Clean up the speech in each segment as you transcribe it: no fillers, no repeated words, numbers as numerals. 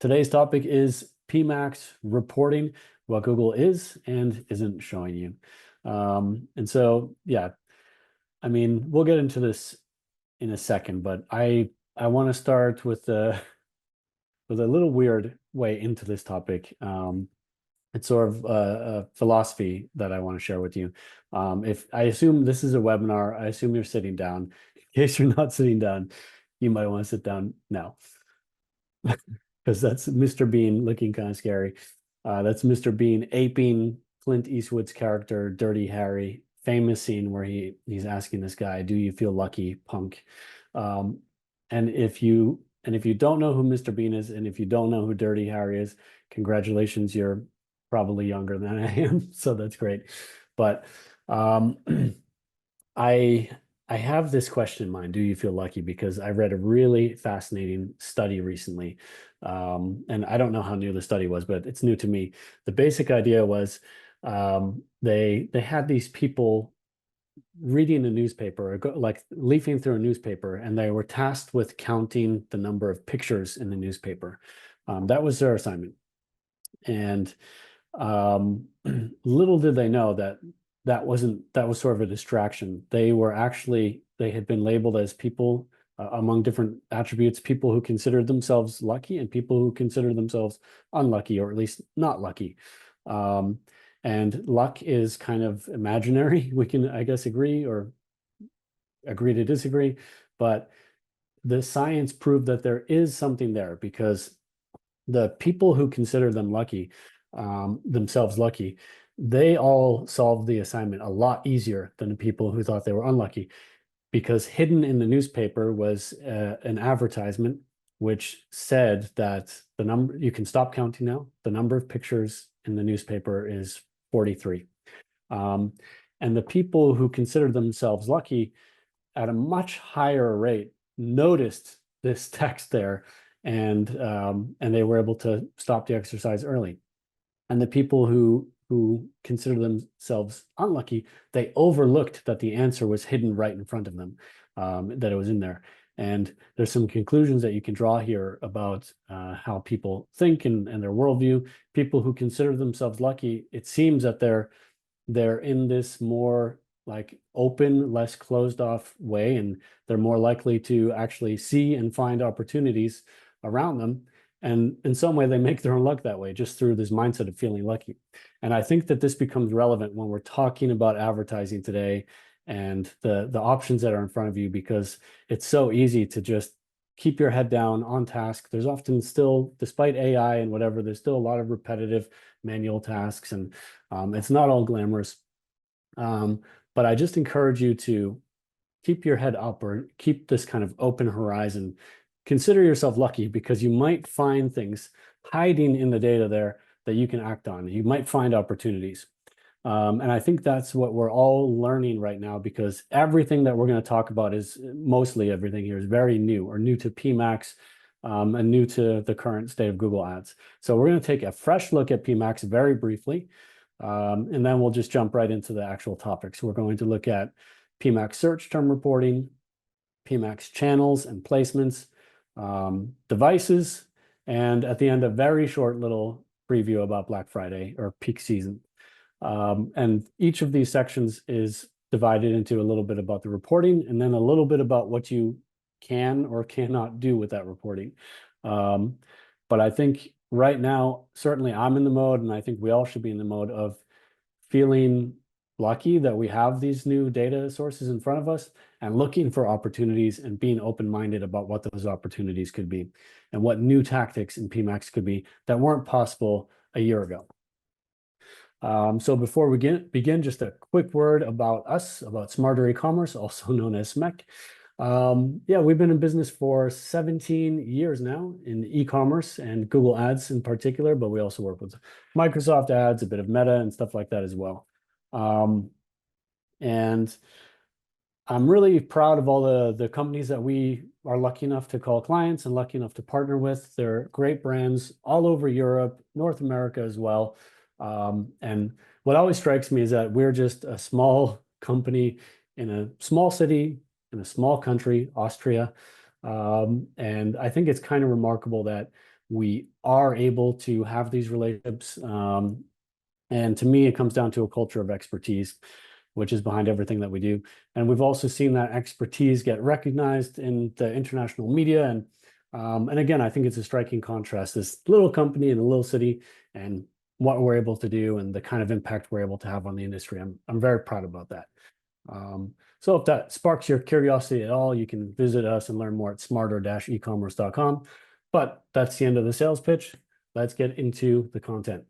Today's topic is PMax reporting, what Google is and isn't showing you. And so, yeah, I mean, we'll get into this in a second, but I want to start with a little weird way into this topic. It's sort of a philosophy that I want to share with you. If I assume this is a webinar, I assume you're sitting down. In case you're not sitting down, you might want to sit down now. Because that's Mr. Bean looking kind of scary. That's Mr. Bean aping Clint Eastwood's character, Dirty Harry, famous scene where he's asking this guy, "Do you feel lucky, punk?" And if you don't know who Mr. Bean is, and if you don't know who Dirty Harry is, congratulations, you're probably younger than I am, so that's great. But I have this question in mind, do you feel lucky? Because I read a really fascinating study recently. And I don't know how new the study was, but it's new to me. The basic idea was they had these people reading a newspaper, like leafing through a newspaper, and they were tasked with counting the number of pictures in the newspaper. That was their assignment. And little did they know that was sort of a distraction. They had been labeled as people among different attributes, people who considered themselves lucky and people who considered themselves unlucky, or at least not lucky. And luck is kind of imaginary. We can, I guess, agree to disagree, but the science proved that there is something there, because the people who consider themselves lucky, they all solved the assignment a lot easier than the people who thought they were unlucky, because hidden in the newspaper was an advertisement which said that the number, you can stop counting now, the number of pictures in the newspaper is 43. And the people who considered themselves lucky at a much higher rate noticed this text there, and they were able to stop the exercise early. And the people who consider themselves unlucky, they overlooked that the answer was hidden right in front of them, that it was in there. And there's some conclusions that you can draw here about how people think and their worldview. People who consider themselves lucky, it seems that they're in this more like open, less closed off way, and they're more likely to actually see and find opportunities around them. And in some way, they make their own luck that way, just through this mindset of feeling lucky. And I think that this becomes relevant when we're talking about advertising today and the options that are in front of you, because it's so easy to just keep your head down on task. There's often still, despite AI and whatever, there's still a lot of repetitive manual tasks, and it's not all glamorous. But I just encourage you to keep your head up, or keep this kind of open horizon. Consider yourself lucky, because you might find things hiding in the data there that you can act on. You might find opportunities. And I think that's what we're all learning right now, because everything that we're going to talk about mostly everything here is very new, or new to PMax, and new to the current state of Google Ads. So we're going to take a fresh look at PMax very briefly, and then we'll just jump right into the actual topics. We're going to look at PMax search term reporting, PMax channels and placements, devices, and at the end, a very short little preview about Black Friday or peak season. And each of these sections is divided into a little bit about the reporting, and then a little bit about what you can or cannot do with that reporting. But I think right now, certainly I'm in the mode, and I think we all should be in the mode of feeling lucky that we have these new data sources in front of us, and looking for opportunities and being open-minded about what those opportunities could be and what new tactics in PMax could be that weren't possible a year ago. So before we begin, just a quick word about us, about Smarter Ecommerce, also known as SMEC. Yeah, we've been in business for 17 years now in e-commerce and Google Ads in particular, but we also work with Microsoft Ads, a bit of Meta and stuff like that as well. And I'm really proud of all the companies that we are lucky enough to call clients and lucky enough to partner with. They're great brands all over Europe, North America as well. And what always strikes me is that we're just a small company in a small city, in a small country, Austria. And I think it's kind of remarkable that we are able to have these relationships. And to me, it comes down to a culture of expertise, which is behind everything that we do. And we've also seen that expertise get recognized in the international media. And again, I think it's a striking contrast, this little company in a little city and what we're able to do and the kind of impact we're able to have on the industry. I'm very proud about that. So if that sparks your curiosity at all, you can visit us and learn more at smarter-ecommerce.com. But that's the end of the sales pitch. Let's get into the content.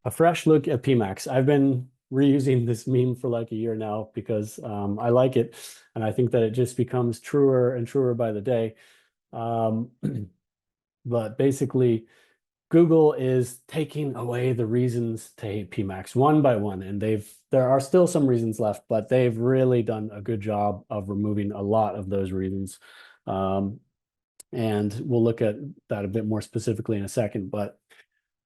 A fresh look at PMax. I've been reusing this meme for like a year now because I like it, and I think that it just becomes truer and truer by the day. But basically, Google is taking away the reasons to hate PMax one by one, and there are still some reasons left, but they've really done a good job of removing a lot of those reasons. And we'll look at that a bit more specifically in a second, but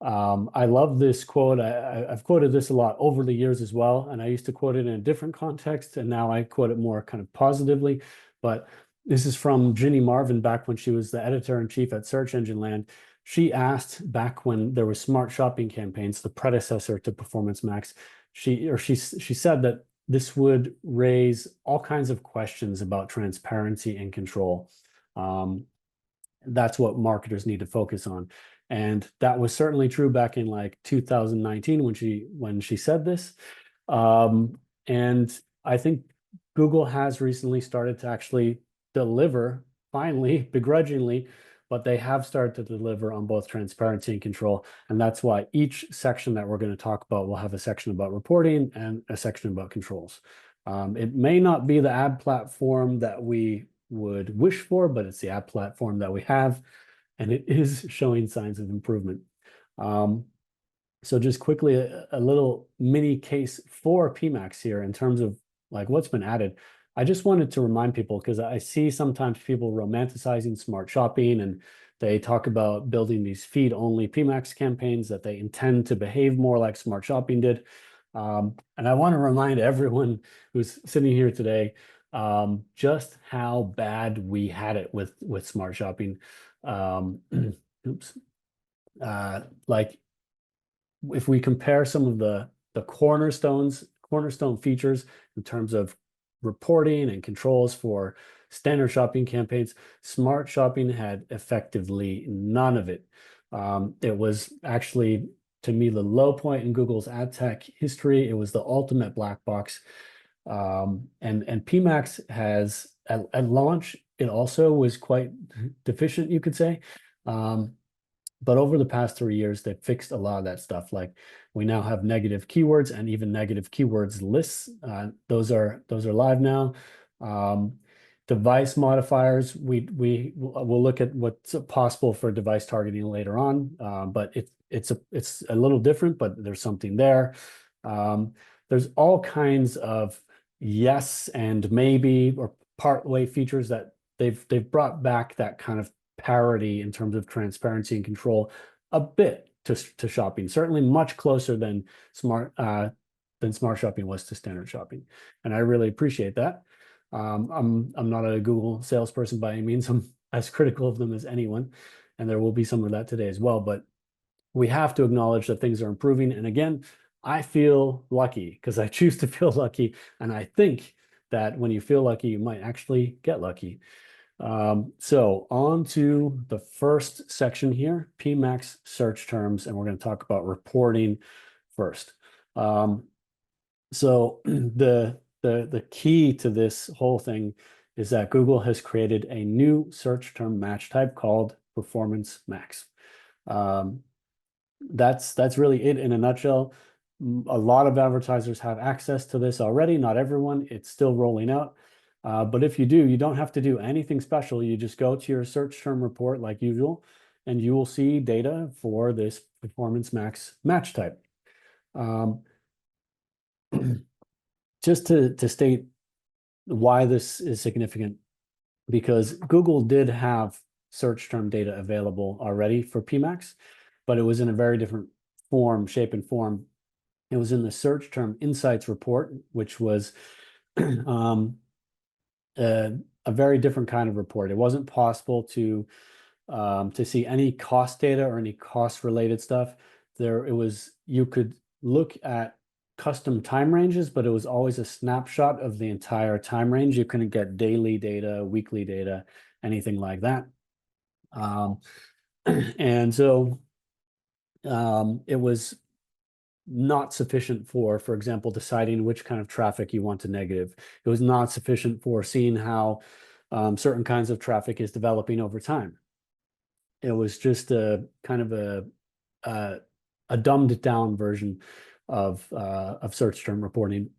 I love this quote. I've quoted this a lot over the years as well, and I used to quote it in a different context, and now I quote it more kind of positively. But this is from Ginny Marvin back when she was the editor-in-chief at Search Engine Land. She asked back when there was smart shopping campaigns, the predecessor to Performance Max, she said that this would raise all kinds of questions about transparency and control. That's what marketers need to focus on. And that was certainly true back in like 2019 when she said this. And I think Google has recently started to actually deliver, finally, begrudgingly, but they have started to deliver on both transparency and control. And that's why each section that we're going to talk about will have a section about reporting and a section about controls. It may not be the ad platform that we would wish for, but it's the ad platform that we have, and it is showing signs of improvement. So just quickly, a little mini case for PMax here in terms of like what's been added. I just wanted to remind people, because I see sometimes people romanticizing smart shopping, and they talk about building these feed-only PMax campaigns that they intend to behave more like smart shopping did. And I want to remind everyone who's sitting here today just how bad we had it with smart shopping. Oops. Like if we compare some of the cornerstone features in terms of reporting and controls for standard shopping campaigns, smart shopping had effectively none of it. It was actually, to me, the low point in Google's ad tech history. It was the ultimate black box. And PMax has at launch, it also was quite deficient, you could say. But over the past 3 years, they've fixed a lot of that stuff. Like we now have negative keywords and even negative keywords lists. Those are live now. Device modifiers, we'll look at what's possible for device targeting later on. But it's a little different, but there's something there. There's all kinds of yes and maybe or partway features that they've brought back that kind of parity in terms of transparency and control a bit to shopping, certainly much closer than smart shopping was to standard shopping, and I really appreciate that. I'm not a Google salesperson by any means. I'm as critical of them as anyone, and there will be some of that today as well. But we have to acknowledge that things are improving, and again, I feel lucky because I choose to feel lucky, and I think that when you feel lucky, you might actually get lucky. So on to the first section here, PMax search terms, and we're going to talk about reporting first. So the key to this whole thing is that Google has created a new search term match type called Performance Max. That's really it in a nutshell. A lot of advertisers have access to this already. Not everyone. It's still rolling out. But if you do, you don't have to do anything special. You just go to your search term report like usual, and you will see data for this Performance Max match type. Just to state why this is significant, because Google did have search term data available already for PMax, but it was in a very different shape and form. It was in the Search Term Insights report, which was a very different kind of report. It wasn't possible to to see any cost data or any cost related stuff. You could look at custom time ranges, but it was always a snapshot of the entire time range. You couldn't get daily data, weekly data, anything like that. And so it was not sufficient for example, deciding which kind of traffic you want to negative. It was not sufficient for seeing how certain kinds of traffic is developing over time. It was just a kind of a dumbed down version of search term reporting.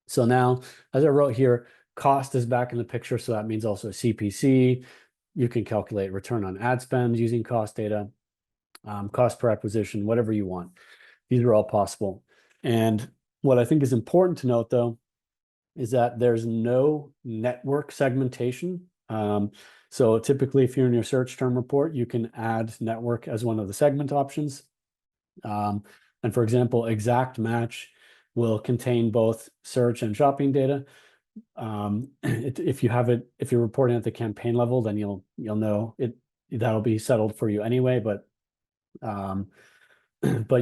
So now, as I wrote here, cost is back in the picture. So that means also CPC. You can calculate return on ad spend using cost data, cost per acquisition, whatever you want. These are all possible. And what I think is important to note, though, is that there's no network segmentation. So typically, if you're in your search term report, you can add network as one of the segment options. And for example, exact match will contain both search and shopping data. If you're reporting at the campaign level, then you'll know that'll be settled for you anyway. But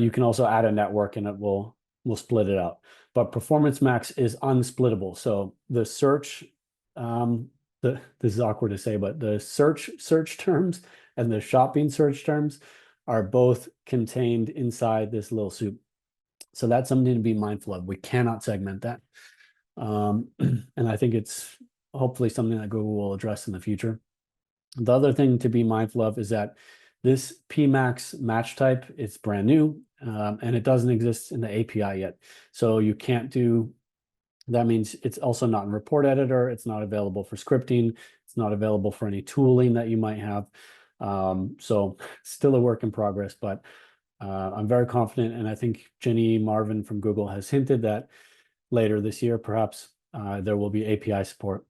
you can also add a network and it will split it out. But Performance Max is unsplittable. So the search, this is awkward to say, but the search terms and the shopping search terms are both contained inside this little soup. So that's something to be mindful of. We cannot segment that. And I think it's hopefully something that Google will address in the future. The other thing to be mindful of is that this PMax match type, it's brand new, and it doesn't exist in the API yet. So you can't do, that means it's also not in report editor. It's not available for scripting. It's not available for any tooling that you might have. So still a work in progress, but I'm very confident. And I think Jenny Marvin from Google has hinted that later this year, perhaps there will be API support.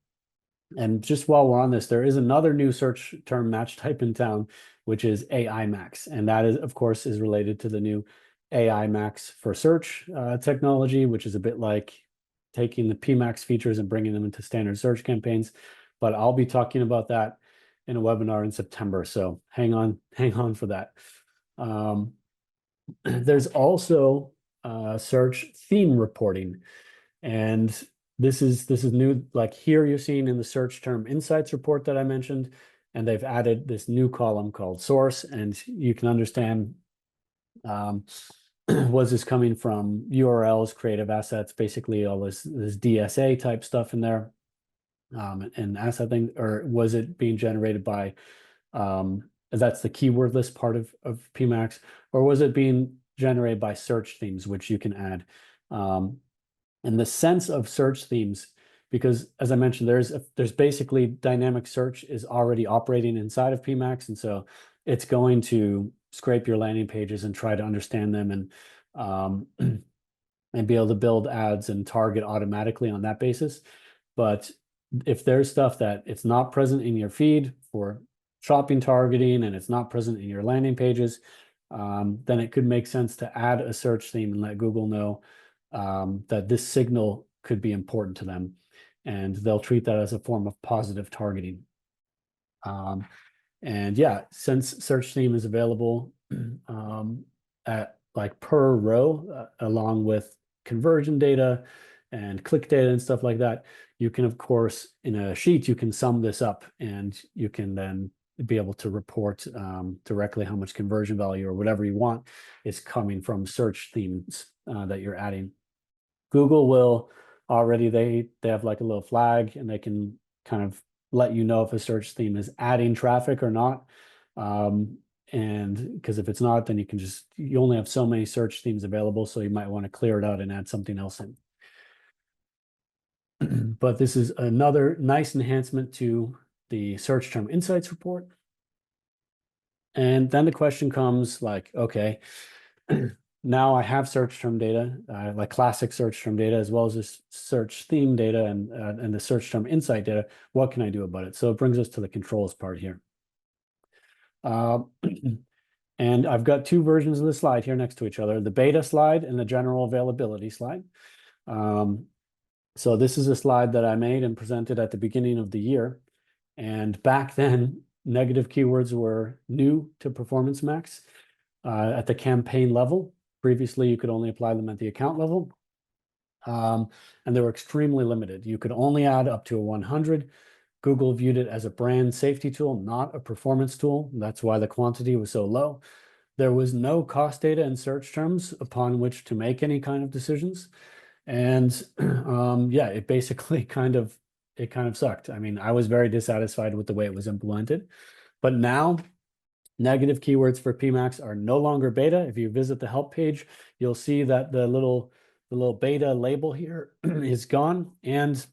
And just while we're on this, there is another new search term match type in town, which is AI Max. And that is, of course, is related to the new AI Max for search technology, which is a bit like taking the PMax features and bringing them into standard search campaigns. But I'll be talking about that in a webinar in September. So hang on for that. There's also search theme reporting. And this is new. Like here you're seeing in the search term insights report that I mentioned, and they've added this new column called source, and you can understand was this coming from URLs, creative assets, basically all this DSA type stuff in there, and asset thing, or was it being generated by that's the keyword list part of PMax, or was it being generated by search themes, which you can add. And the sense of search themes, because as I mentioned, there's basically dynamic search is already operating inside of PMax. And so it's going to scrape your landing pages and try to understand them and be able to build ads and target automatically on that basis. But if there's stuff that it's not present in your feed for shopping targeting and it's not present in your landing pages, then it could make sense to add a search theme and let Google know that this signal could be important to them, and they'll treat that as a form of positive targeting. And yeah, since search theme is available at like per row, along with conversion data and click data and stuff like that, you can, of course, in a sheet, you can sum this up and you can then be able to report directly how much conversion value or whatever you want is coming from search themes that you're adding. Google will already, they have like a little flag, and they can kind of let you know if a search theme is adding traffic or not. And because if it's not, then you only have so many search themes available, so you might want to clear it out and add something else in. But this is another nice enhancement to the search term insights report. And then the question comes like, okay, now I have search term data, like classic search term data, as well as this search theme data and the search term insight data. What can I do about it? So it brings us to the controls part here. And I've got two versions of the slide here next to each other, the beta slide and the general availability slide. So this is a slide that I made and presented at the beginning of the year. And back then, negative keywords were new to Performance Max at the campaign level. Previously, you could only apply them at the account level. And they were extremely limited. You could only add up to a 100. Google viewed it as a brand safety tool, not a performance tool. That's why the quantity was so low. There was no cost data and search terms upon which to make any kind of decisions. And yeah, it basically kind of sucked. I mean, I was very dissatisfied with the way it was implemented. But now, negative keywords for PMax are no longer beta. If you visit the help page, you'll see that the little beta label here is gone, and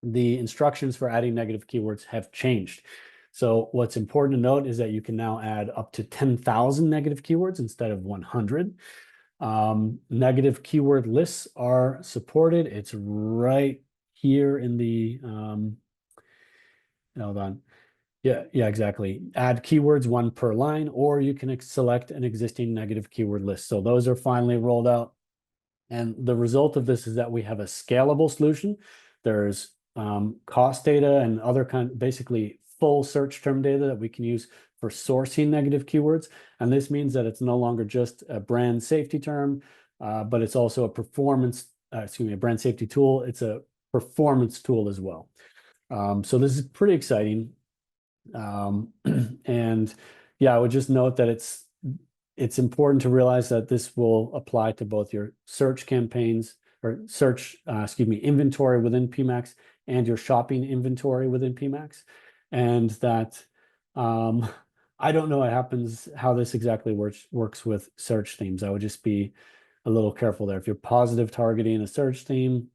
the instructions for adding negative keywords have changed. So what's important to note is that you can now add up to 10,000 negative keywords instead of 100. Negative keyword lists are supported. It's right here in the, hold on. Yeah, exactly. Add keywords, one per line, or you can select an existing negative keyword list. So those are finally rolled out. And the result of this is that we have a scalable solution. There's cost data and other basically full search term data that we can use for sourcing negative keywords. And this means that it's no longer just a brand safety term, but it's also a a brand safety tool. It's a performance tool as well. So this is pretty exciting. And yeah, I would just note that it's important to realize that this will apply to both your search campaigns or search, inventory within PMax and your shopping inventory within PMax. And that I don't know how this exactly works with search themes. I would just be a little careful there. If you're positive targeting a search theme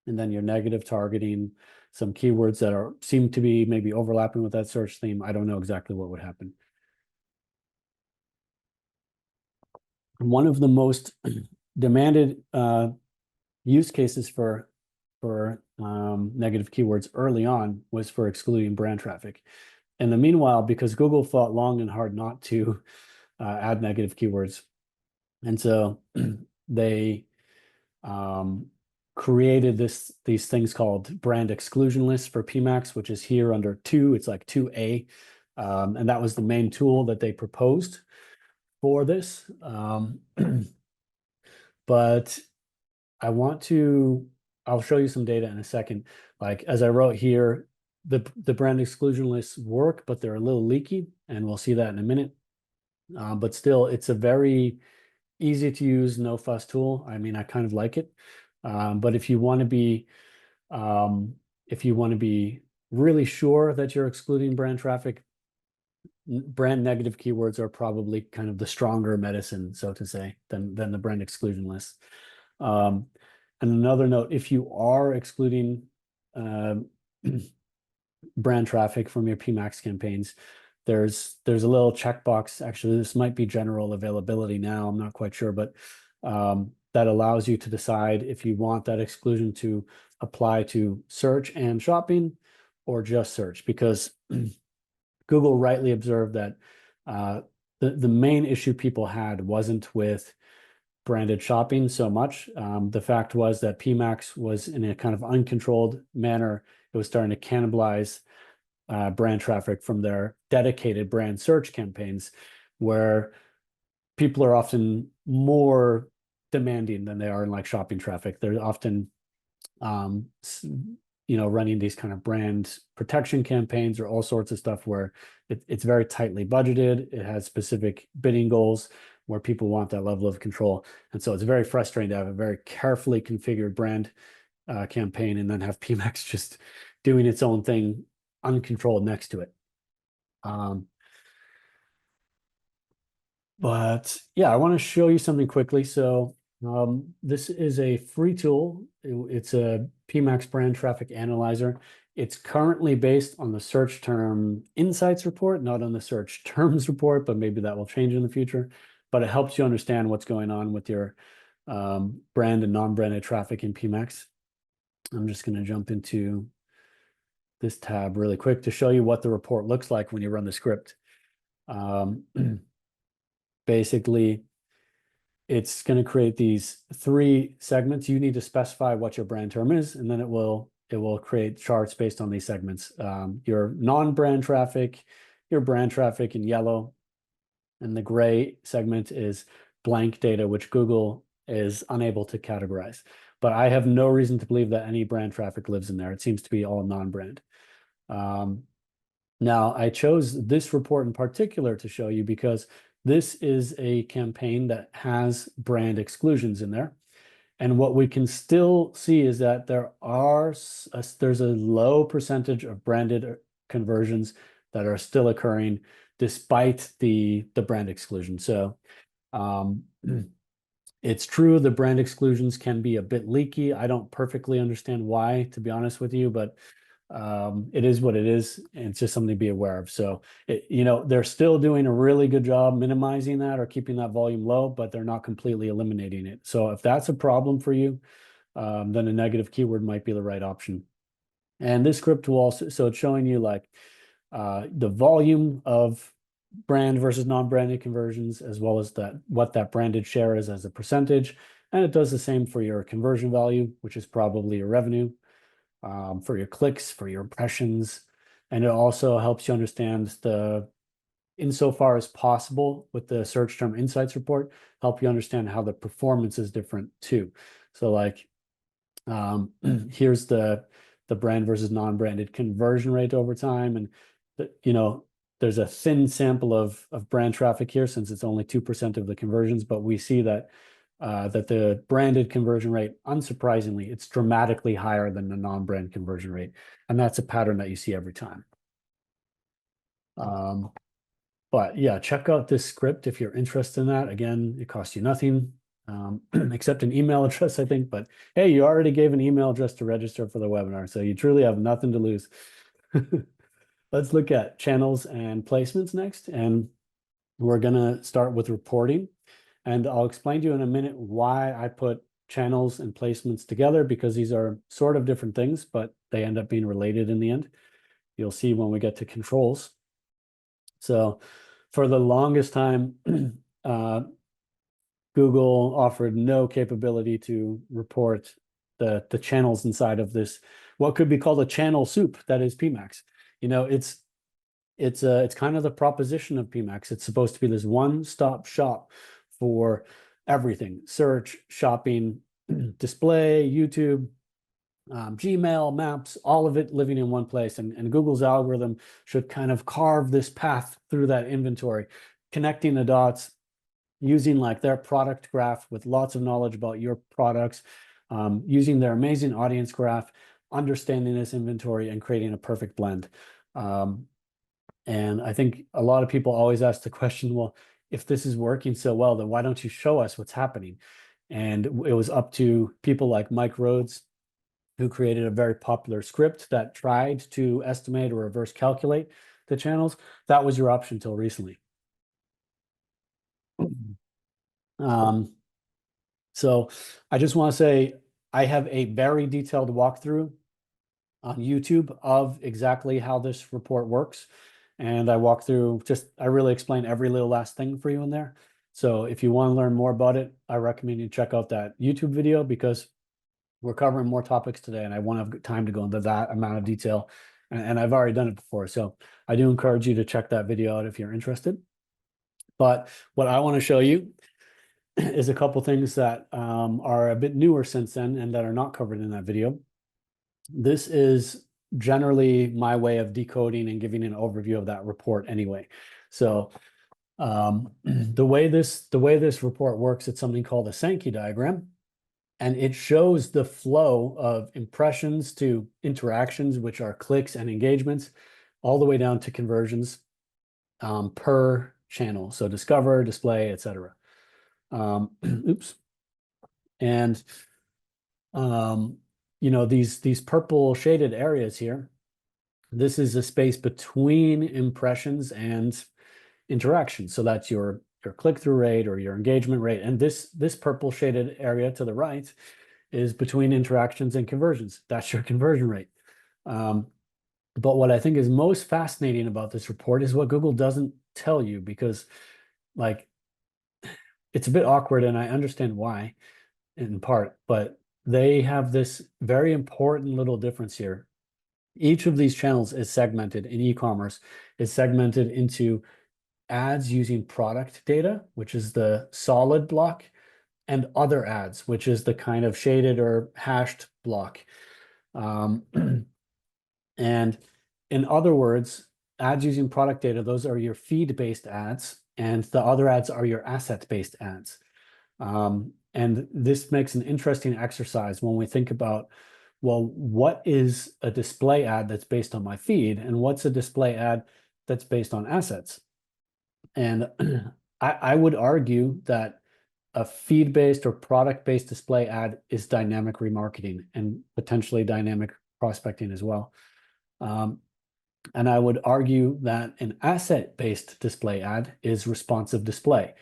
and then you're negative targeting some keywords that seem to be maybe overlapping with that search theme, I don't know exactly what would happen. One of the most demanded use cases for negative keywords early on was for excluding brand traffic. In the meanwhile, because Google fought long and hard not to add negative keywords, and so they created these things called brand exclusion lists for PMax, which is here under 2. It's like 2A, and that was the main tool that they proposed for this. But I'll show you some data in a second. Like as I wrote here, the brand exclusion lists work, but they're a little leaky, and we'll see that in a minute. But still, it's a very easy to use, no fuss tool. I mean, I kind of like it. But if you want to be really sure that you're excluding brand traffic, brand negative keywords are probably kind of the stronger medicine, so to say, than the brand exclusion list. And another note, if you are excluding brand traffic from your PMax campaigns, there's a little checkbox. Actually, this might be general availability now, I'm not quite sure, but that allows you to decide if you want that exclusion to apply to search and shopping or just search, because Google rightly observed that the main issue people had wasn't with branded shopping so much. The fact was that PMax was in a kind of uncontrolled manner. It was starting to cannibalize brand traffic from their dedicated brand search campaigns, where people are often more demanding than they are in like shopping traffic. They're often running these kind of brand protection campaigns or all sorts of stuff where it's very tightly budgeted. It has specific bidding goals where people want that level of control. And so it's very frustrating to have a very carefully configured brand campaign and then have PMax just doing its own thing uncontrolled next to it. But yeah, I want to show you something quickly. So this is a free tool. It's a PMax brand traffic analyzer. It's currently based on the search term insights report, not on the search terms report, but maybe that will change in the future. But it helps you understand what's going on with your brand and non-branded traffic in PMax. I'm just going to jump into this tab really quick to show you what the report looks like when you run the script. Basically, it's going to create these 3 segments. You need to specify what your brand term is, and then it will create charts based on these segments. Your non-brand traffic, your brand traffic in yellow, and the gray segment is blank data, which Google is unable to categorize. But I have no reason to believe that any brand traffic lives in there. It seems to be all non-brand. Now, I chose this report in particular to show you because this is a campaign that has brand exclusions in there. And what we can still see is that there's a low percentage of branded conversions that are still occurring despite the brand exclusion. So it's true the brand exclusions can be a bit leaky. I don't perfectly understand why, to be honest with you, but it is what it is, and it's just something to be aware of. So, they're still doing a really good job minimizing that or keeping that volume low, but they're not completely eliminating it. So if that's a problem for you, then a negative keyword might be the right option. And this script will also, so it's showing you like the volume of brand versus non-branded conversions, as well as what that branded share is as a percentage. And it does the same for your conversion value, which is probably your revenue, for your clicks, for your impressions. And it also helps you understand insofar as possible with the search term insights report, help you understand how the performance is different too. So like, here's the brand versus non-branded conversion rate over time. And there's a thin sample of brand traffic here since it's only 2% of the conversions, but we see that the branded conversion rate, unsurprisingly, it's dramatically higher than the non-brand conversion rate. And that's a pattern that you see every time. But yeah, check out this script if you're interested in that. Again, it costs you nothing, except an email address, I think. But hey, you already gave an email address to register for the webinar, so you truly have nothing to lose. Let's look at channels and placements next. And we're going to start with reporting. And I'll explain to you in a minute why I put channels and placements together, because these are sort of different things, but they end up being related in the end. You'll see when we get to controls. So for the longest time, Google offered no capability to report the channels inside of this, what could be called a channel soup, that is PMax. It's kind of the proposition of PMax. It's supposed to be this one-stop shop for everything: search, shopping, display, YouTube, Gmail, Maps, all of it living in one place. And Google's algorithm should kind of carve this path through that inventory, connecting the dots, using like their product graph with lots of knowledge about your products, using their amazing audience graph, understanding this inventory and creating a perfect blend. And I think a lot of people always ask the question, well, if this is working so well, then why don't you show us what's happening? And it was up to people like Mike Rhodes, who created a very popular script that tried to estimate or reverse calculate the channels. That was your option until recently. So I just want to say I have a very detailed walkthrough on YouTube of exactly how this report works. And I walk through I really explain every little last thing for you in there. So if you want to learn more about it, I recommend you check out that YouTube video, because we're covering more topics today and I won't have time to go into that amount of detail. And I've already done it before. So I do encourage you to check that video out if you're interested. But what I want to show you is a couple things that are a bit newer since then and that are not covered in that video. This is generally my way of decoding and giving an overview of that report anyway. So the way this report works, it's something called a Sankey diagram, and it shows the flow of impressions to interactions, which are clicks and engagements, all the way down to conversions per channel. So discover, display, etc. Oops. And these purple shaded areas here, this is a space between impressions and interactions. So that's your click-through rate or your engagement rate. And this purple shaded area to the right is between interactions and conversions. That's your conversion rate. But what I think is most fascinating about this report is what Google doesn't tell you, because like it's a bit awkward, and I understand why in part, but they have this very important little difference here. Each of these channels is segmented in e-commerce, is segmented into ads using product data, which is the solid block, and other ads, which is the kind of shaded or hashed block. And in other words, ads using product data, those are your feed-based ads, and the other ads are your asset-based ads. And this makes an interesting exercise when we think about, well, what is a display ad that's based on my feed, and what's a display ad that's based on assets? And I would argue that a feed-based or product-based display ad is dynamic remarketing and potentially dynamic prospecting as well. And I would argue that an asset-based display ad is responsive display.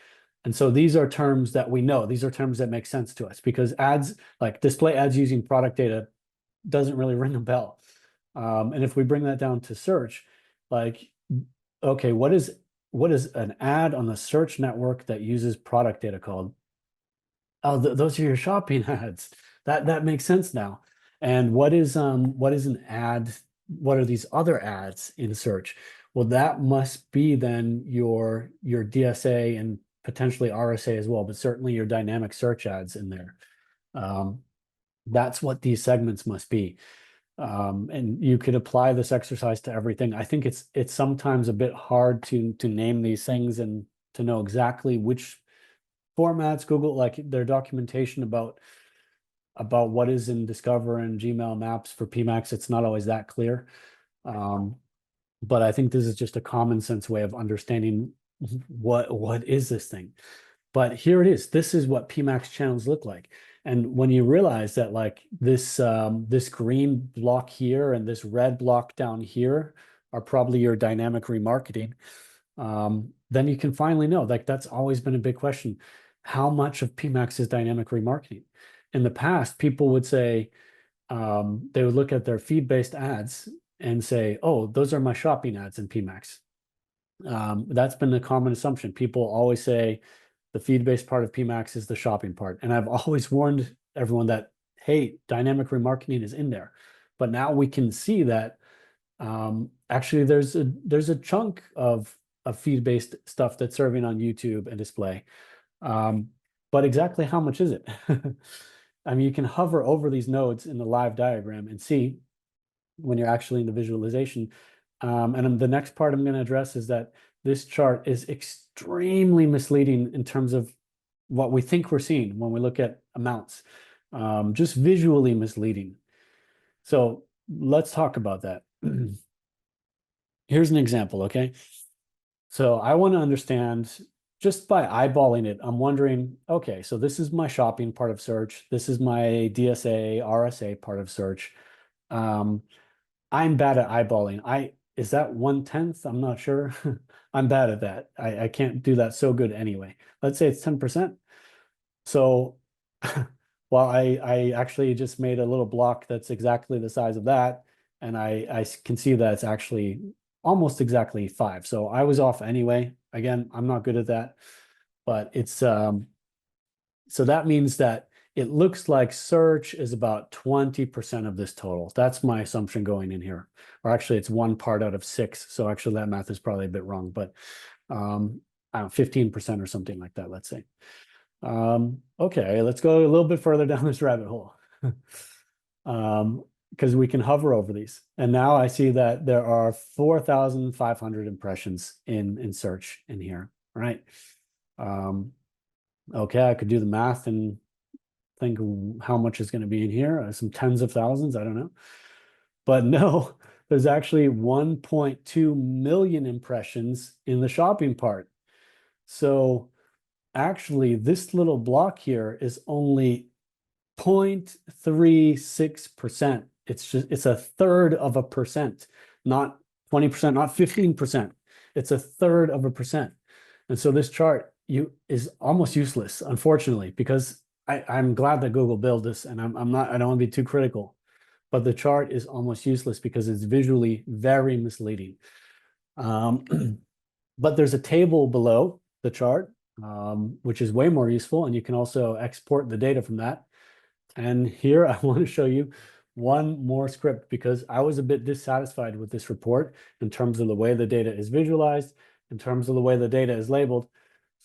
And so these are terms that we know. These are terms that make sense to us, because ads, like display ads using product data, doesn't really ring a bell. And if we bring that down to search, like, okay, what is an ad on the search network that uses product data called? Oh, those are your shopping ads. That makes sense now. And what is an ad? What are these other ads in search? Well, that must be then your DSA and potentially RSA as well, but certainly your dynamic search ads in there. That's what these segments must be. And you could apply this exercise to everything. I think it's sometimes a bit hard to name these things and to know exactly which formats. Google, like their documentation about what is in Discover and Gmail Maps for PMax, it's not always that clear. But I think this is just a common sense way of understanding what is this thing. But here it is. This is what PMax channels look like. And when you realize that like this green block here and this red block down here are probably your dynamic remarketing, then you can finally know, like that's always been a big question. How much of PMax is dynamic remarketing? In the past, people would say, they would look at their feed-based ads and say, oh, those are my shopping ads in PMax. That's been a common assumption. People always say the feed-based part of PMax is the shopping part. And I've always warned everyone that, hey, dynamic remarketing is in there. But now we can see that actually there's a chunk of feed-based stuff that's serving on YouTube and display. But exactly how much is it? I mean, you can hover over these nodes in the live diagram and see when you're actually in the visualization. And the next part I'm going to address is that this chart is extremely misleading in terms of what we think we're seeing when we look at amounts, just visually misleading. So let's talk about that. Here's an example, okay? So I want to understand, just by eyeballing it, I'm wondering, okay, so this is my shopping part of search. This is my DSA, RSA part of search. I'm bad at eyeballing. Is that 1/10? I'm not sure. I'm bad at that. I can't do that so good anyway. Let's say it's 10%. So well, I actually just made a little block that's exactly the size of that. And I can see that it's actually almost exactly 5. So I was off anyway. Again, I'm not good at that, but it's so that means that it looks like search is about 20% of this total. That's my assumption going in here. Or actually it's 1 part out of 6. So actually that math is probably a bit wrong, but I don't know, 15% or something like that, let's say. Okay, let's go a little bit further down this rabbit hole. Because we can hover over these. And now I see that there are 4,500 impressions in search in here, right? Okay, I could do the math and think how much is going to be in here, some tens of thousands, I don't know. But no, there's actually 1.2 million impressions in the shopping part. So actually this little block here is only 0.36%. It's 1/3 of a percent, not 20%, not 15%. It's 1/3 of a percent. And so this chart is almost useless, unfortunately, because I'm glad that Google built this, and I don't want to be too critical, but the chart is almost useless because it's visually very misleading. But there's a table below the chart, which is way more useful, and you can also export the data from that. And here I want to show you one more script because I was a bit dissatisfied with this report in terms of the way the data is visualized, in terms of the way the data is labeled.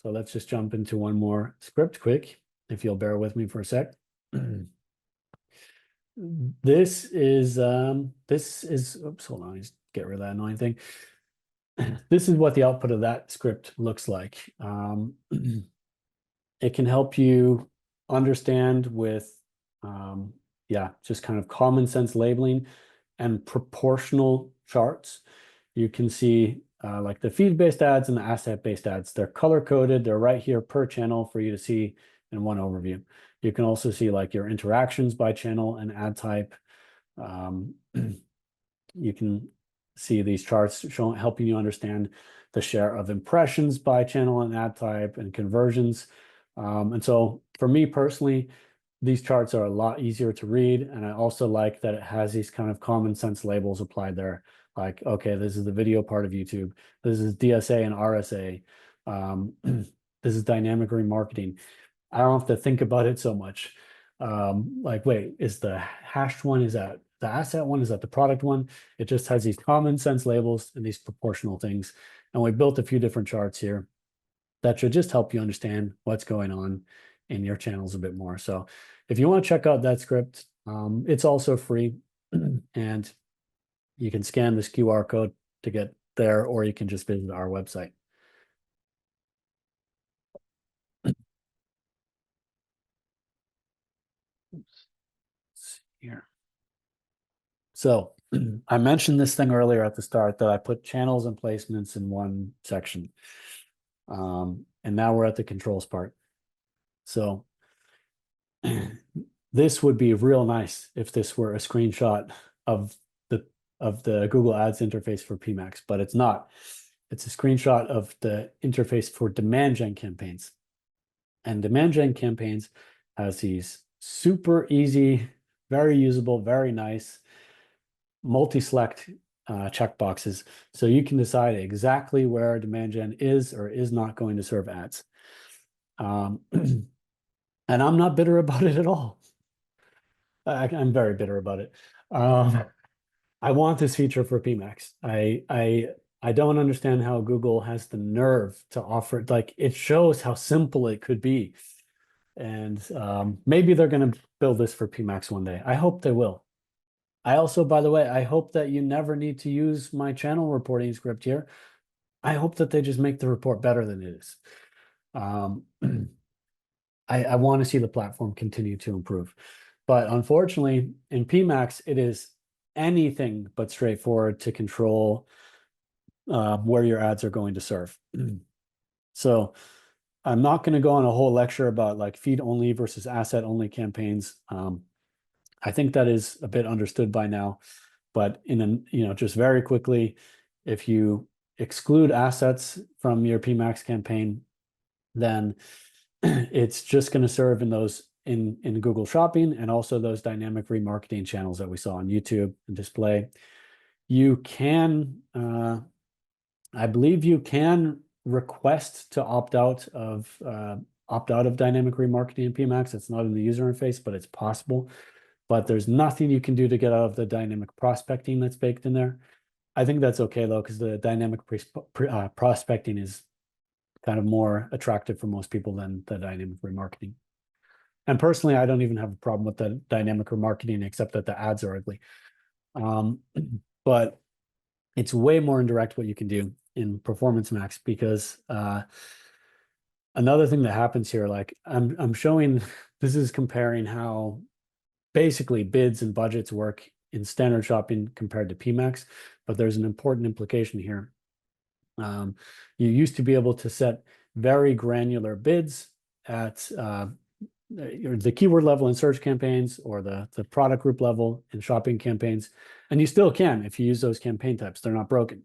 So let's just jump into one more script quick, if you'll bear with me for a sec. This is, oops, hold on, just get rid of that annoying thing. This is what the output of that script looks like. It can help you understand with, just kind of common sense labeling and proportional charts. You can see like the feed-based ads and the asset-based ads. They're color-coded. They're right here per channel for you to see in one overview. You can also see like your interactions by channel and ad type. You can see these charts helping you understand the share of impressions by channel and ad type and conversions. And so for me personally, these charts are a lot easier to read. And I also like that it has these kind of common sense labels applied there. Like, okay, this is the video part of YouTube. This is DSA and RSA. This is dynamic remarketing. I don't have to think about it so much. Like, wait, is the hashed one, is that the asset one, is that the product one? It just has these common sense labels and these proportional things. And we built a few different charts here that should just help you understand what's going on in your channels a bit more. So if you want to check out that script, it's also free, and you can scan this QR code to get there, or you can just visit our website. Oops. Here. So I mentioned this thing earlier at the start that I put channels and placements in one section. And now we're at the controls part. So this would be real nice if this were a screenshot of the Google Ads interface for PMax, but it's not. It's a screenshot of the interface for demand gen campaigns. And demand gen campaigns has these super easy, very usable, very nice multi-select checkboxes. So you can decide exactly where demand gen is or is not going to serve ads. And I'm not bitter about it at all. I'm very bitter about it. I want this feature for PMax. I don't understand how Google has the nerve to offer it. Like, it shows how simple it could be. And maybe they're going to build this for PMax one day. I hope they will. I also, by the way, I hope that you never need to use my channel reporting script here. I hope that they just make the report better than it is. I want to see the platform continue to improve. But unfortunately, in PMax, it is anything but straightforward to control where your ads are going to serve. So I'm not going to go on a whole lecture about like feed only versus asset only campaigns. I think that is a bit understood by now, but just very quickly, if you exclude assets from your PMax campaign, then it's just going to serve in those in Google Shopping and also those dynamic remarketing channels that we saw on YouTube and display. You can, I believe you can request to opt out of dynamic remarketing in PMax. It's not in the user interface, but it's possible. But there's nothing you can do to get out of the dynamic prospecting that's baked in there. I think that's okay though, because the dynamic prospecting is kind of more attractive for most people than the dynamic remarketing. And personally, I don't even have a problem with the dynamic remarketing, except that the ads are ugly. But it's way more indirect what you can do in Performance Max, because another thing that happens here, like I'm showing, this is comparing how basically bids and budgets work in standard shopping compared to PMax, but there's an important implication here. You used to be able to set very granular bids at the keyword level in search campaigns or the product group level in shopping campaigns, and you still can if you use those campaign types. They're not broken.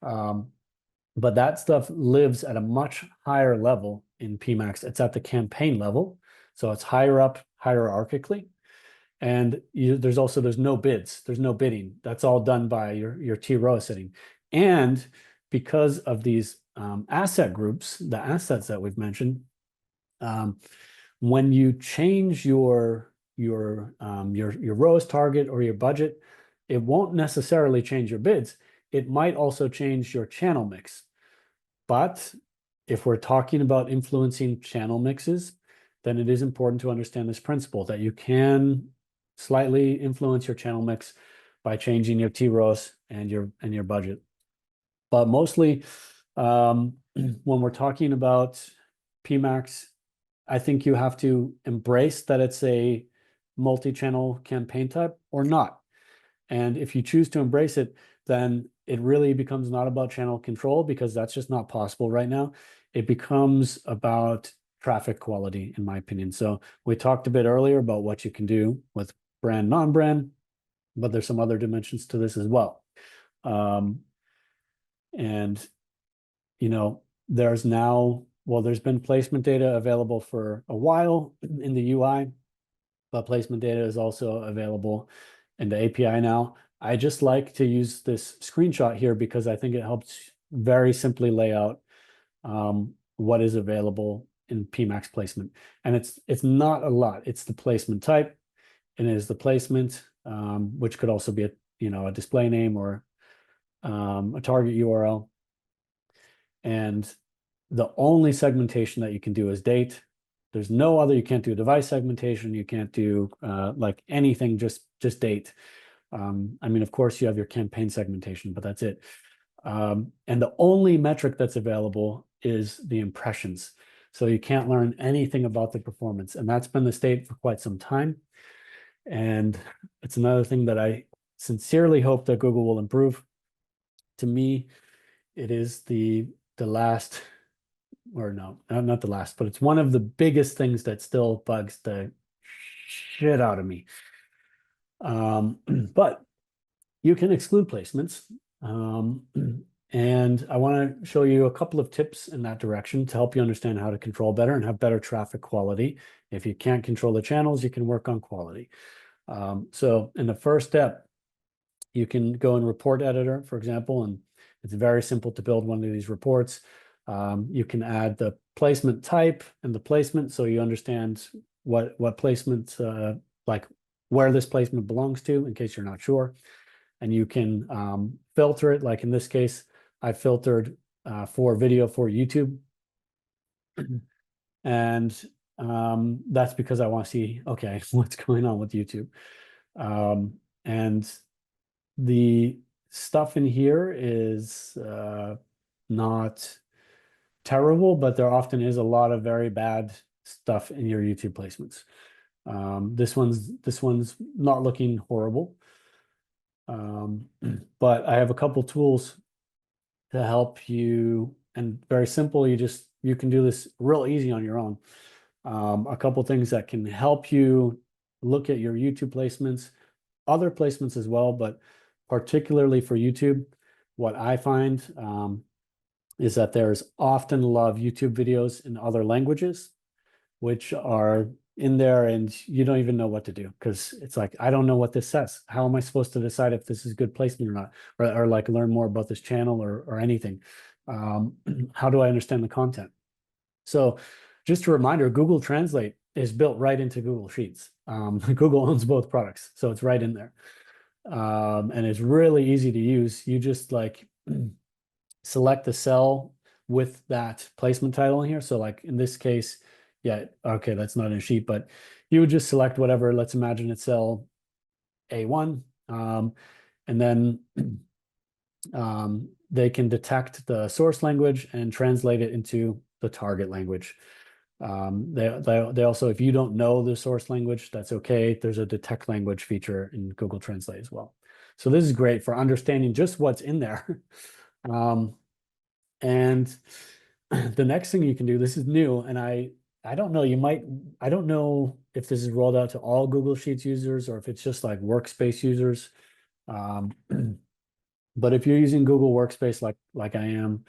But that stuff lives at a much higher level in PMax. It's at the campaign level, so it's higher up hierarchically. And there's no bids, there's no bidding. That's all done by your T-row setting. And because of these asset groups, the assets that we've mentioned, when you change your your ROAS target or your budget, it won't necessarily change your bids. It might also change your channel mix. But if we're talking about influencing channel mixes, then it is important to understand this principle that you can slightly influence your channel mix by changing your TROAS and your budget. But mostly, when we're talking about PMax, I think you have to embrace that it's a multi-channel campaign type or not. And if you choose to embrace it, then it really becomes not about channel control, because that's just not possible right now. It becomes about traffic quality, in my opinion. So we talked a bit earlier about what you can do with brand, non-brand, but there's some other dimensions to this as well. And, you know, there's been placement data available for a while in the UI, but placement data is also available in the API now. I just like to use this screenshot here because I think it helps very simply lay out what is available in PMax placement. And it's not a lot. It's the placement type, and it is the placement, which could also be a display name or a target URL. And the only segmentation that you can do is date. There's no other. You can't do device segmentation. You can't do like anything, just date. I mean, of course, you have your campaign segmentation, but that's it. And the only metric that's available is the impressions. So you can't learn anything about the performance. And that's been the state for quite some time. And it's another thing that I sincerely hope that Google will improve. To me, it is the last, or no, not the last, but it's one of the biggest things that still bugs the shit out of me. But you can exclude placements. And I want to show you a couple of tips in that direction to help you understand how to control better and have better traffic quality. If you can't control the channels, you can work on quality. So in the first step, you can go in Report Editor, for example, and it's very simple to build one of these reports. You can add the placement type and the placement, so you understand what placement, like where this placement belongs to, in case you're not sure. And you can filter it, like in this case, I filtered for video for YouTube. And that's because I want to see, okay, what's going on with YouTube. And the stuff in here is not terrible, but there often is a lot of very bad stuff in your YouTube placements. This one's not looking horrible. But I have a couple tools to help you, and very simple. You can do this real easy on your own. A couple things that can help you look at your YouTube placements, other placements as well, but particularly for YouTube, what I find is that there's often a lot of YouTube videos in other languages, which are in there and you don't even know what to do, because it's like, I don't know what this says. How am I supposed to decide if this is good placement or not, or like learn more about this channel or anything? How do I understand the content? So just a reminder, Google Translate is built right into Google Sheets. Google owns both products, so it's right in there. And it's really easy to use. You just like select the cell with that placement title in here. So like in this case, yeah, okay, that's not in a sheet, but you would just select whatever. Let's imagine it's cell A1. And then they can detect the source language and translate it into the target language. They also, if you don't know the source language, that's okay. There's a detect language feature in Google Translate as well. So this is great for understanding just what's in there. And the next thing you can do, this is new, and I don't know, I don't know if this is rolled out to all Google Sheets users or if it's just like workspace users. But if you're using Google Workspace like I am,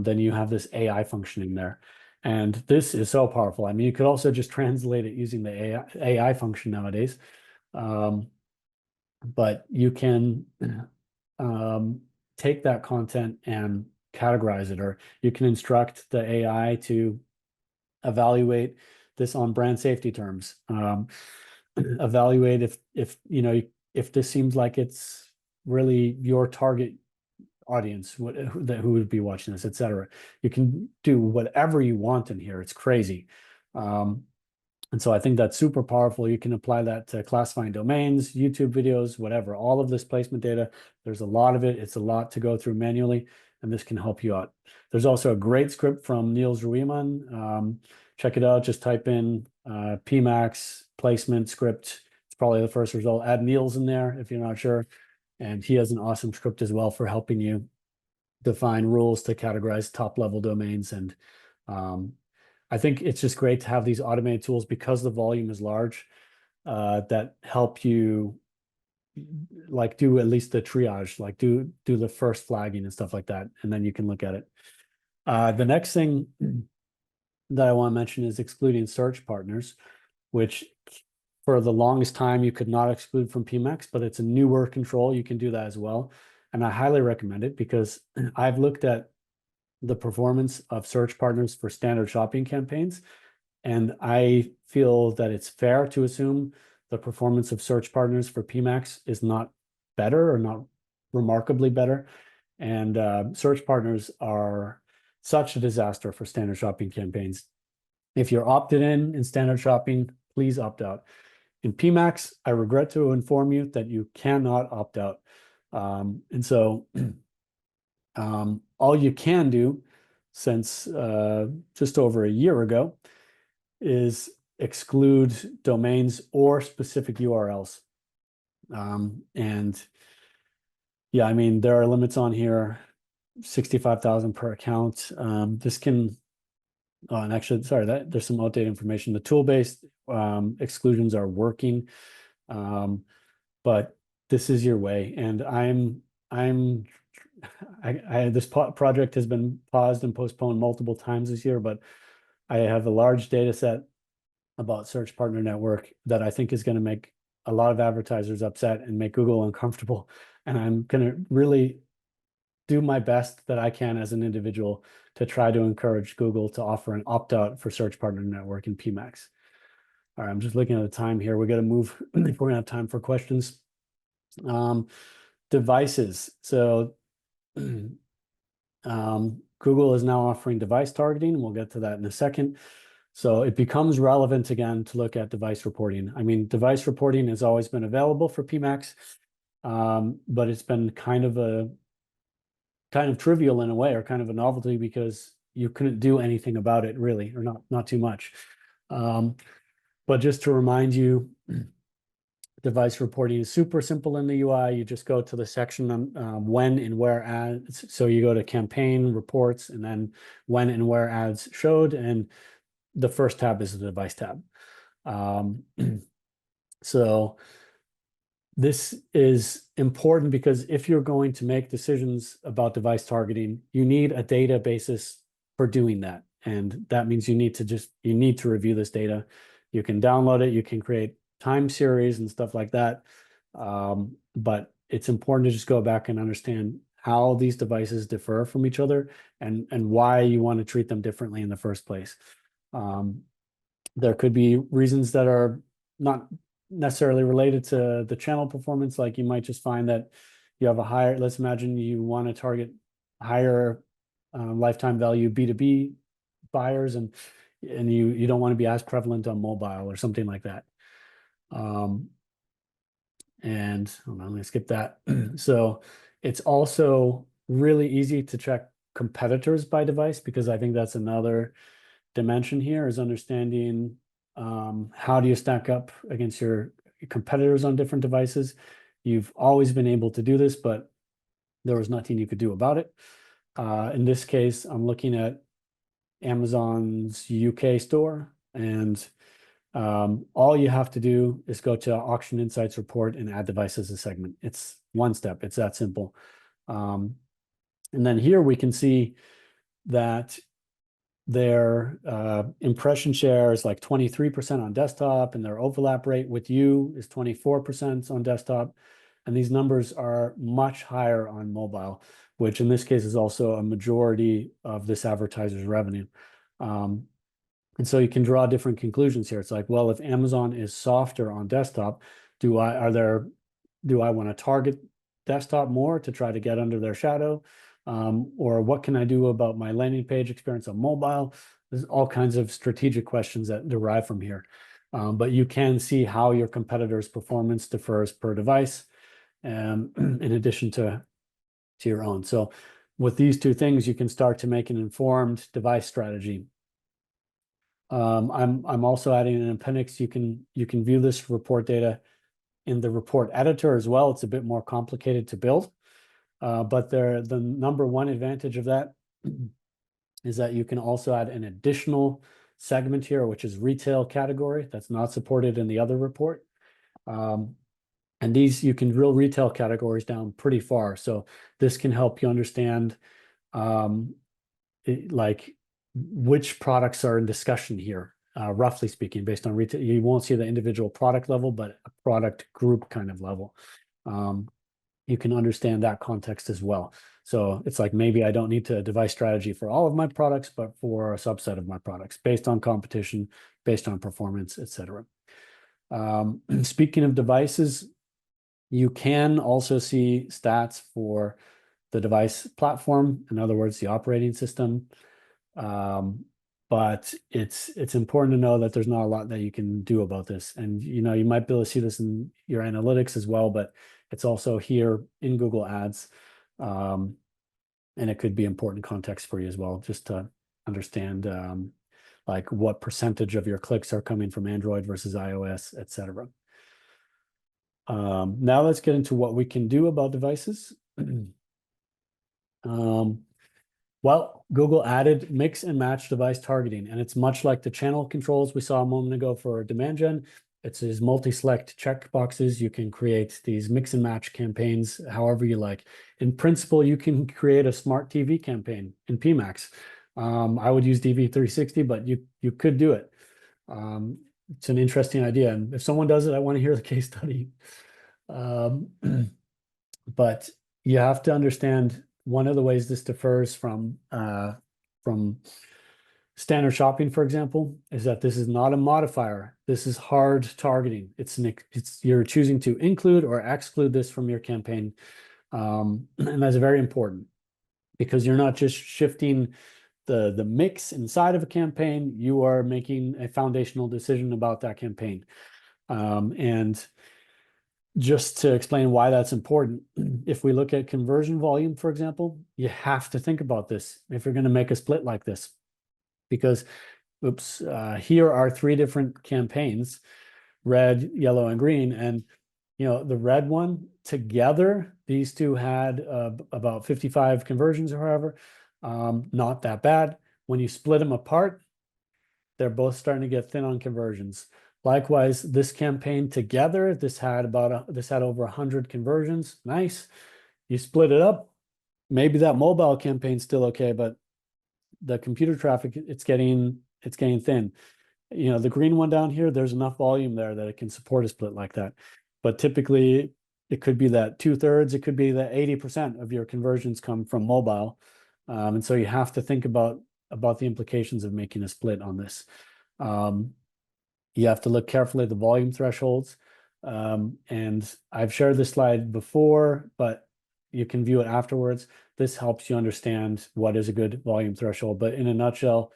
then you have this AI functioning there. And this is so powerful. I mean, you could also just translate it using the AI function nowadays. But you can take that content and categorize it, or you can instruct the AI to evaluate this on brand safety terms. evaluate if you know, if this seems like it's really your target audience, who would be watching this, etc. You can do whatever you want in here. It's crazy. And so I think that's super powerful. You can apply that to classifying domains, YouTube videos, whatever, all of this placement data. There's a lot of it. It's a lot to go through manually, and this can help you out. There's also a great script from 𝐵𝐮𝐻. Check it out. Just type in PMax placement script. It's probably the first result. Add 𝐵𝐮 in there if you're not sure. And he has an awesome script as well for helping you define rules to categorize top level domains. And I think it's just great to have these automated tools because the volume is large, that help you like do at least the triage, like do the first flagging and stuff like that, and then you can look at it. The next thing that I want to mention is excluding search partners, which for the longest time you could not exclude from PMax, but it's a newer control. You can do that as well. And I highly recommend it because I've looked at the performance of search partners for standard shopping campaigns, and I feel that it's fair to assume the performance of search partners for PMax is not better or not remarkably better. And search partners are such a disaster for standard shopping campaigns. If you're opted in standard shopping, please opt out. In PMax, I regret to inform you that you cannot opt out. And so all you can do since just over a year ago is exclude domains or specific URLs. And yeah, I mean, there are limits on here, 65,000 per account. This can, oh, and actually, sorry, there's some outdated information. The tool-based exclusions are working, but this is your way. And this project has been paused and postponed multiple times this year, but I have a large data set about Search Partner Network that I think is going to make a lot of advertisers upset and make Google uncomfortable. And I'm going to really do my best that I can as an individual to try to encourage Google to offer an opt-out for Search Partner Network in PMax. All right, I'm just looking at the time here. We got to move if we're going to have time for questions. Devices. So Google is now offering device targeting, and we'll get to that in a second. So it becomes relevant again to look at device reporting. I mean, device reporting has always been available for PMax, but it's been kind of trivial in a way, or kind of a novelty, because you couldn't do anything about it really, or not too much. But just to remind you, device reporting is super simple in the UI. You just go to the section on when and where ads. So you go to campaign reports and then when and where ads showed, and the first tab is the device tab. So this is important because if you're going to make decisions about device targeting, you need a data basis for doing that. And that means you need to review this data. You can download it, you can create time series and stuff like that. But it's important to just go back and understand how these devices differ from each other and why you want to treat them differently in the first place. There could be reasons that are not necessarily related to the channel performance. Like you might just find that you have a higher, let's imagine you want to target higher lifetime value B2B buyers, and you don't want to be as prevalent on mobile or something like that. And hold on, I'm going to skip that. So it's also really easy to check competitors by device, because I think that's another dimension here, is understanding how do you stack up against your competitors on different devices. You've always been able to do this, but there was nothing you could do about it. In this case, I'm looking at Amazon's UK store, and all you have to do is go to Auction Insights report and add device as a segment. It's one step. It's that simple. And then here we can see that their impression share is like 23% on desktop, and their overlap rate with you is 24% on desktop. And these numbers are much higher on mobile, which in this case is also a majority of this advertiser's revenue. And so you can draw different conclusions here. It's like, well, if Amazon is softer on desktop, do I want to target desktop more to try to get under their shadow? Or what can I do about my landing page experience on mobile? There's all kinds of strategic questions that derive from here. But you can see how your competitor's performance differs per device, in addition to your own. So with these two things, you can start to make an informed device strategy. I'm also adding an appendix. You can view this report data in the report editor as well. It's a bit more complicated to build, but the number one advantage of that is that you can also add an additional segment here, which is retail category that's not supported in the other report. And these, you can drill retail categories down pretty far. So this can help you understand like which products are in discussion here, roughly speaking, based on retail. You won't see the individual product level, but a product group kind of level. You can understand that context as well. So it's like, maybe I don't need to device strategy for all of my products, but for a subset of my products based on competition, based on performance, etc. Speaking of devices, you can also see stats for the device platform, in other words, the operating system. But it's important to know that there's not a lot that you can do about this. And, you might be able to see this in your analytics as well, but it's also here in Google Ads. And it could be important context for you as well, just to understand like what percentage of your clicks are coming from Android versus iOS, etc. Now let's get into what we can do about devices. Well, Google added mix and match device targeting, and it's much like the channel controls we saw a moment ago for demand gen. It's these multi-select check boxes. You can create these mix and match campaigns however you like. In principle, you can create a smart TV campaign in PMax. I would use DV360, but you could do it. It's an interesting idea, and if someone does it, I want to hear the case study. But you have to understand one of the ways this differs from standard shopping, for example, is that this is not a modifier. This is hard targeting. You're choosing to include or exclude this from your campaign, and that's very important because you're not just shifting the mix inside of a campaign. You are making a foundational decision about that campaign, and just to explain why that's important, if we look at conversion volume, for example, you have to think about this if you're going to make a split like this. Because, here are three different campaigns, red, yellow, and green. And, the red one together, these two had about 55 conversions or however, not that bad. When you split them apart, they're both starting to get thin on conversions. Likewise, this campaign together, this had over 100 conversions. Nice. You split it up. Maybe that mobile campaign's still okay, but the computer traffic, it's getting thin. The green one down here, there's enough volume there that it can support a split like that. But typically, it could be that 2/3, it could be that 80% of your conversions come from mobile. And so you have to think about the implications of making a split on this. You have to look carefully at the volume thresholds. And I've shared this slide before, but you can view it afterwards. This helps you understand what is a good volume threshold. But in a nutshell,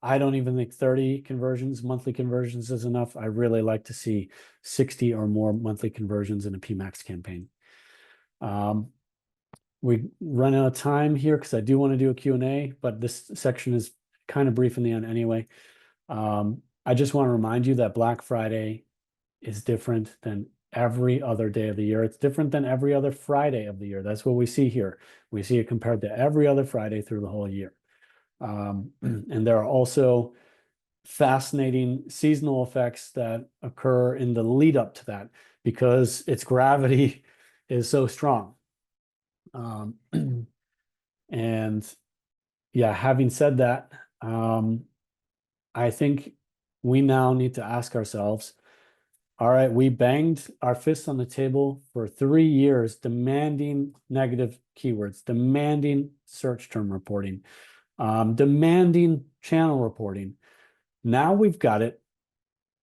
I don't even think 30 conversions, monthly conversions, is enough. I really like to see 60 or more monthly conversions in a PMax campaign. We run out of time here because I do want to do a Q&A, but this section is kind of brief in the end anyway. I just want to remind you that Black Friday is different than every other day of the year. It's different than every other Friday of the year. That's what we see here. We see it compared to every other Friday through the whole year. And there are also fascinating seasonal effects that occur in the lead up to that because its gravity is so strong. And yeah, having said that, I think we now need to ask ourselves, all right, we banged our fists on the table for 3 years, demanding negative keywords, demanding search term reporting, demanding channel reporting. Now we've got it.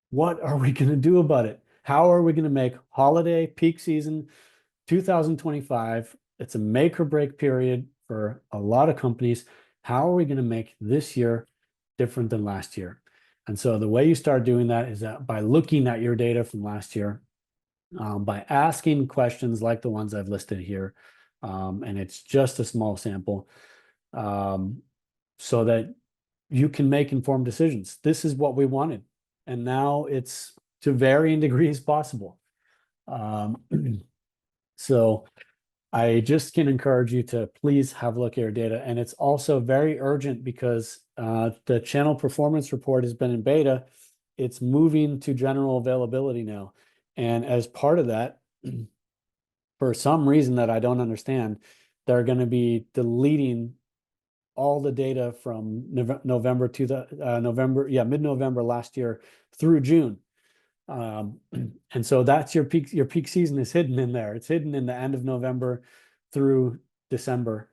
What are we going to do about it? How are we going to make holiday peak season 2025? It's a make or break period for a lot of companies. How are we going to make this year different than last year? And so the way you start doing that is that by looking at your data from last year, by asking questions like the ones I've listed here, and it's just a small sample, so that you can make informed decisions. This is what we wanted, and now it's to varying degrees possible. So I just can encourage you to please have a look at your data. And it's also very urgent because the channel performance report has been in beta. It's moving to general availability now. And as part of that, for some reason that I don't understand, they're going to be deleting all the data from November to the mid-November last year through June. And so that's your peak season is hidden in there. It's hidden in the end of November through December.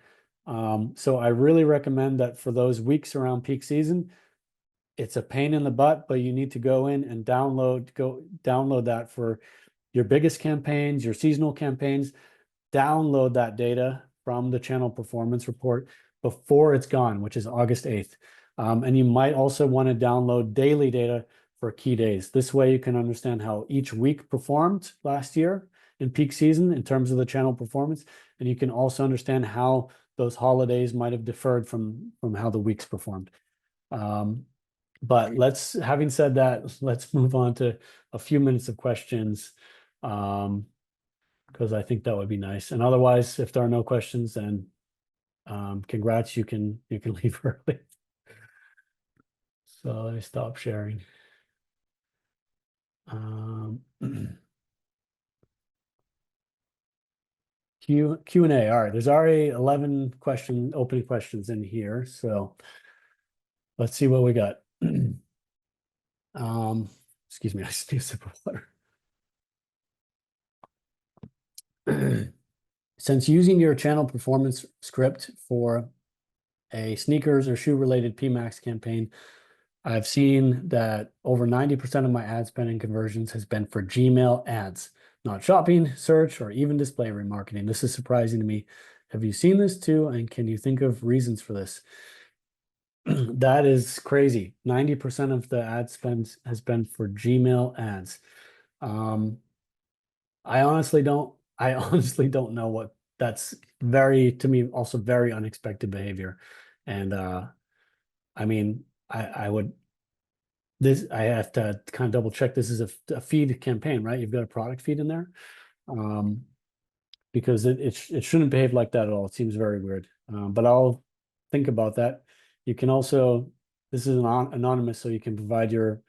So I really recommend that for those weeks around peak season, it's a pain in the butt, but you need to go in and download that for your biggest campaigns, your seasonal campaigns. Download that data from the channel performance report before it's gone, which is August 8th. And you might also want to download daily data for key days. This way you can understand how each week performed last year in peak season in terms of the channel performance. And you can also understand how those holidays might have differed from how the weeks performed. But having said that, let's move on to a few minutes of questions, because I think that would be nice. And otherwise, if there are no questions, then congrats, you can leave early. So let me stop sharing. Q&A. All right, there's already 11 opening questions in here. So let's see what we got. Excuse me, I just need a sip of water. Since using your channel performance script for a sneakers or shoe related PMax campaign, I've seen that over 90% of my ad spend and conversions has been for Gmail ads, not shopping, search, or even display remarketing. This is surprising to me. Have you seen this too? And can you think of reasons for this? That is crazy. 90% of the ad spend has been for Gmail ads. I honestly don't know what that's to me, also very unexpected behavior. And I mean, I have to kind of double check. This is a feed campaign, right? You've got a product feed in there, because it shouldn't behave like that at all. It seems very weird, but I'll think about that. You can also, this is anonymous, so you can provide your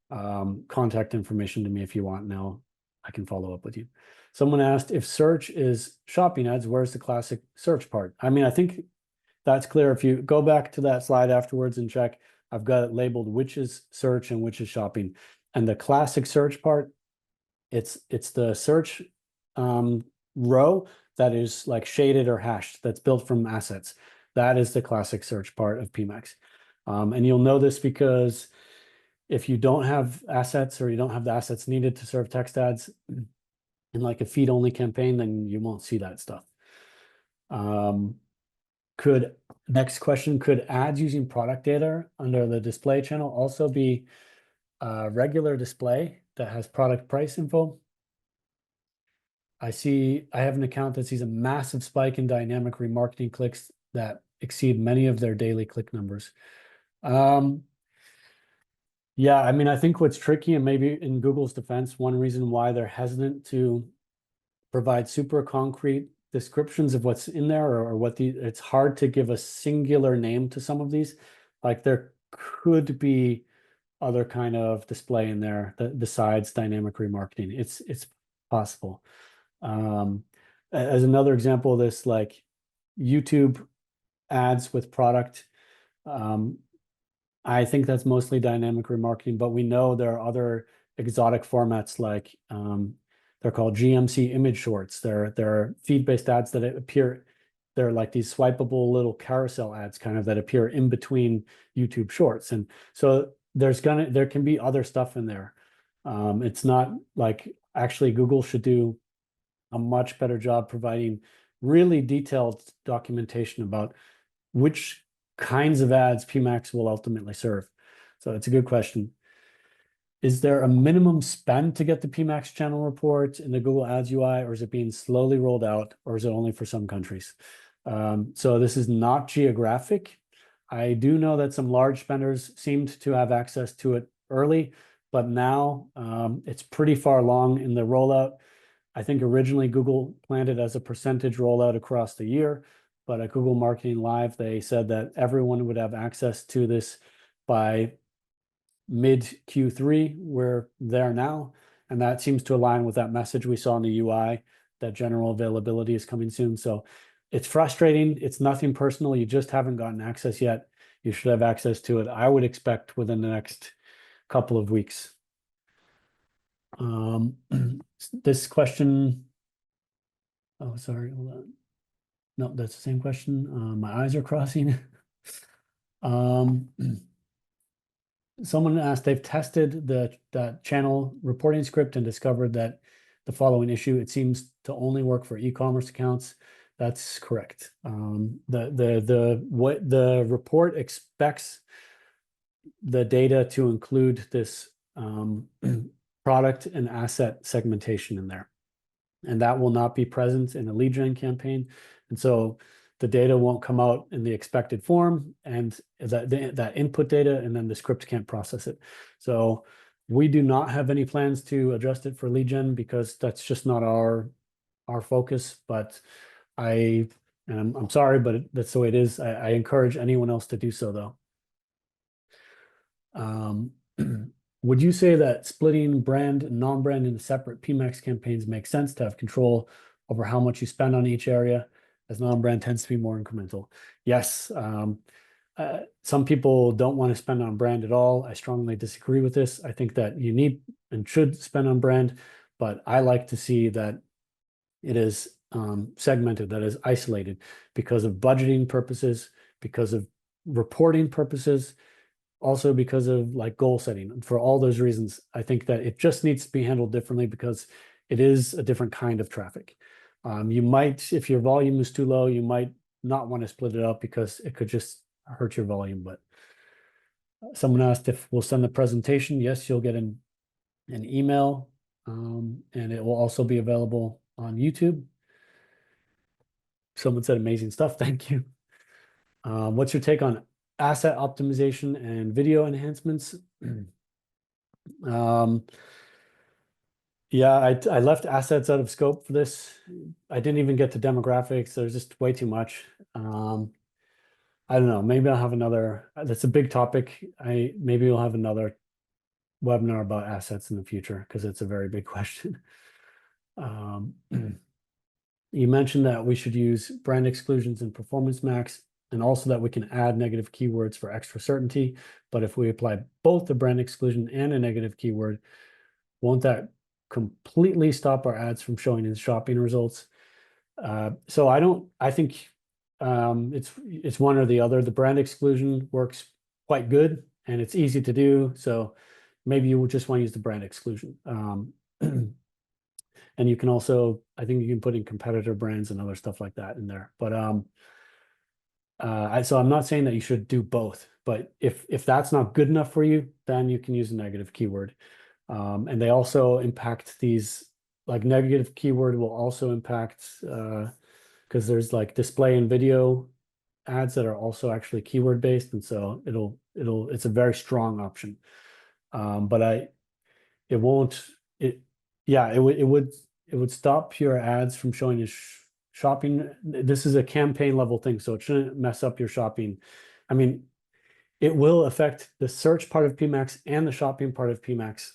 contact information to me if you want. Now I can follow up with you. Someone asked, if search is shopping ads, where's the classic search part? I mean, I think that's clear. If you go back to that slide afterwards and check, I've got it labeled which is search and which is shopping. And the classic search part, it's the search row that is like shaded or hashed, that's built from assets. That is the classic search part of PMax. And you'll know this because if you don't have assets, or you don't have the assets needed to serve text ads in like a feed only campaign, then you won't see that stuff. Next question, could ads using product data under the display channel also be a regular display that has product price info? I have an account that sees a massive spike in dynamic remarketing clicks that exceed many of their daily click numbers. Yeah, I mean, I think what's tricky, and maybe in Google's defense, one reason why they're hesitant to provide super concrete descriptions of what's in there, or it's hard to give a singular name to some of these. Like there could be other kind of display in there besides dynamic remarketing. It's possible. As another example of this, like YouTube ads with product, I think that's mostly dynamic remarketing, but we know there are other exotic formats like they're called GMC image shorts. They're feed-based ads that appear. They're like these swipeable little carousel ads kind of that appear in between YouTube shorts. And so there can be other stuff in there. It's not like, actually Google should do a much better job providing really detailed documentation about which kinds of ads PMax will ultimately serve. So it's a good question. Is there a minimum spend to get the PMax channel report in the Google Ads UI, or is it being slowly rolled out, or is it only for some countries? So this is not geographic. I do know that some large spenders seemed to have access to it early, but now it's pretty far along in the rollout. I think originally Google planned it as a percentage rollout across the year, but at Google Marketing Live, they said that everyone would have access to this by mid Q3. We're there now, and that seems to align with that message we saw in the UI that general availability is coming soon. So it's frustrating. It's nothing personal. You just haven't gotten access yet. You should have access to it, I would expect, within the next couple of weeks. This question, oh, sorry, hold on. No, that's the same question. My eyes are crossing. Someone asked, they've tested that channel reporting script and discovered that the following issue, it seems to only work for e-commerce accounts. That's correct. What the report expects the data to include this product and asset segmentation in there, and that will not be present in a lead gen campaign, and so the data won't come out in the expected form, and that input data, and then the script can't process it. So we do not have any plans to adjust it for lead gen because that's just not our focus. But I'm sorry, but that's the way it is. I encourage anyone else to do so, though. Would you say that splitting brand and non-brand into separate PMax campaigns makes sense to have control over how much you spend on each area, as non-brand tends to be more incremental? Yes. Some people don't want to spend on brand at all. I strongly disagree with this. I think that you need and should spend on brand, but I like to see that it is segmented, that is isolated, because of budgeting purposes, because of reporting purposes, also because of like goal setting. For all those reasons, I think that it just needs to be handled differently because it is a different kind of traffic. You might, if your volume is too low, you might not want to split it up because it could just hurt your volume. But someone asked if we'll send the presentation. Yes, you'll get an email, and it will also be available on YouTube. Someone said amazing stuff. Thank you. What's your take on asset optimization and video enhancements? Yeah, I left assets out of scope for this. I didn't even get to demographics. There's just way too much. I don't know. Maybe I'll have another. That's a big topic. Maybe we'll have another webinar about assets in the future because it's a very big question. You mentioned that we should use brand exclusions in Performance Max, and also that we can add negative keywords for extra certainty. But if we apply both the brand exclusion and a negative keyword, won't that completely stop our ads from showing in shopping results? So I think it's one or the other. The brand exclusion works quite good and it's easy to do. So maybe you would just want to use the brand exclusion. And you can also, I think you can put in competitor brands and other stuff like that in there. But so I'm not saying that you should do both, but if that's not good enough for you, then you can use a negative keyword. And they also impact these, like negative keyword will also impact, because there's like display and video ads that are also actually keyword based. And so it's a very strong option. But it would stop your ads from showing as shopping. This is a campaign level thing, so it shouldn't mess up your shopping. I mean, it will affect the search part of PMax and the shopping part of PMax,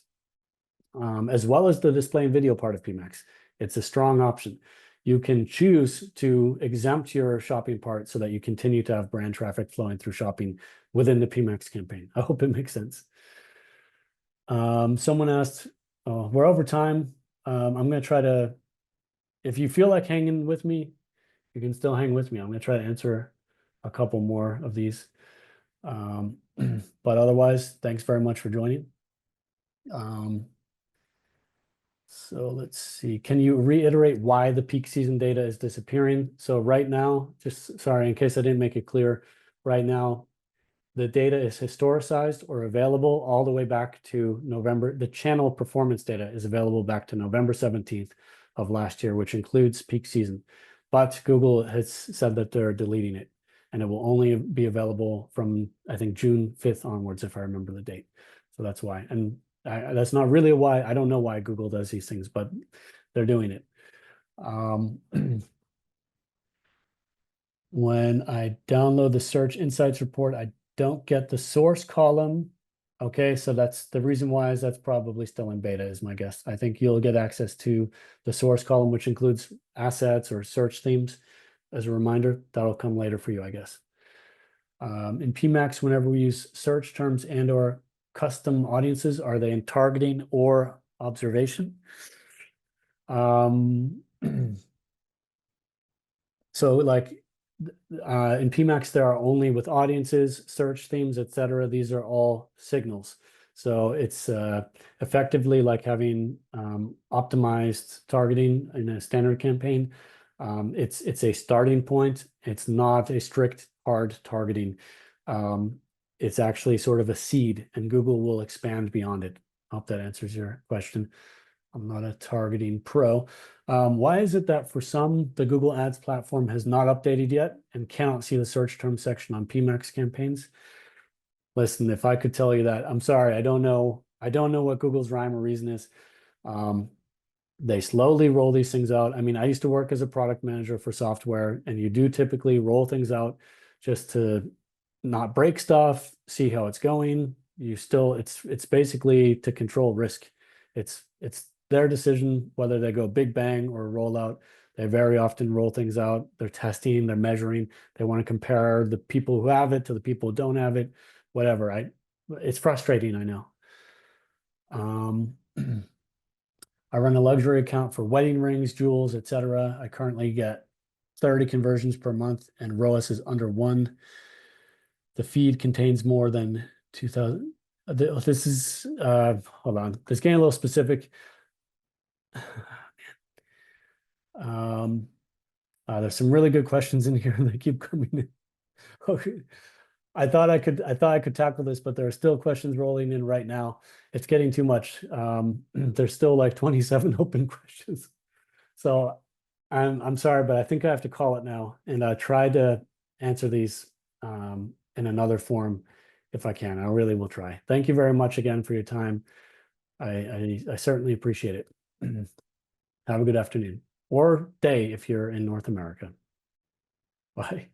as well as the display and video part of PMax. It's a strong option. You can choose to exempt your shopping part so that you continue to have brand traffic flowing through shopping within the PMax campaign. I hope it makes sense. Someone asked, we're over time. I'm going to try to, if you feel like hanging with me, you can still hang with me. I'm going to try to answer a couple more of these. But otherwise, thanks very much for joining. So let's see. Can you reiterate why the peak season data is disappearing? So right now, just sorry, in case I didn't make it clear, right now, the data is historicized or available all the way back to November. The channel performance data is available back to November 17th of last year, which includes peak season. But Google has said that they're deleting it, and it will only be available from, I think, June 5th onwards, if I remember the date. So that's why. And that's not really why. I don't know why Google does these things, but they're doing it. When I download the Search Insights report, I don't get the source column. Okay, so that's the reason why is that's probably still in beta, is my guess. I think you'll get access to the source column, which includes assets or search themes. As a reminder, that'll come later for you, I guess. In PMax, whenever we use search terms and or custom audiences, are they in targeting or observation? So like in PMax, there are only with audiences, search themes, etc. These are all signals. So it's effectively like having optimized targeting in a standard campaign. It's a starting point. It's not a strict hard targeting. It's actually sort of a seed, and Google will expand beyond it. I hope that answers your question. I'm not a targeting pro. Why is it that for some, the Google Ads platform has not updated yet and cannot see the search term section on PMax campaigns? Listen, if I could tell you that, I'm sorry, I don't know. I don't know what Google's rhyme or reason is. They slowly roll these things out. I mean, I used to work as a product manager for software, and you do typically roll things out just to not break stuff, see how it's going. It's basically to control risk. It's their decision whether they go big bang or roll out. They very often roll things out. They're testing, they're measuring. They want to compare the people who have it to the people who don't have it, whatever. It's frustrating, I know. I run a luxury account for wedding rings, jewels, etc. I currently get 30 conversions per month, and ROAS is under 1. The feed contains more than 2,000. This is, hold on, this is getting a little specific. There's some really good questions in here that keep coming in. Okay. I thought I could tackle this, but there are still questions rolling in right now. It's getting too much. There's still like 27 open questions. So I'm sorry, but I think I have to call it now, and try to answer these in another form if I can. I really will try. Thank you very much again for your time. I certainly appreciate it. Have a good afternoon or day if you're in North America. Bye.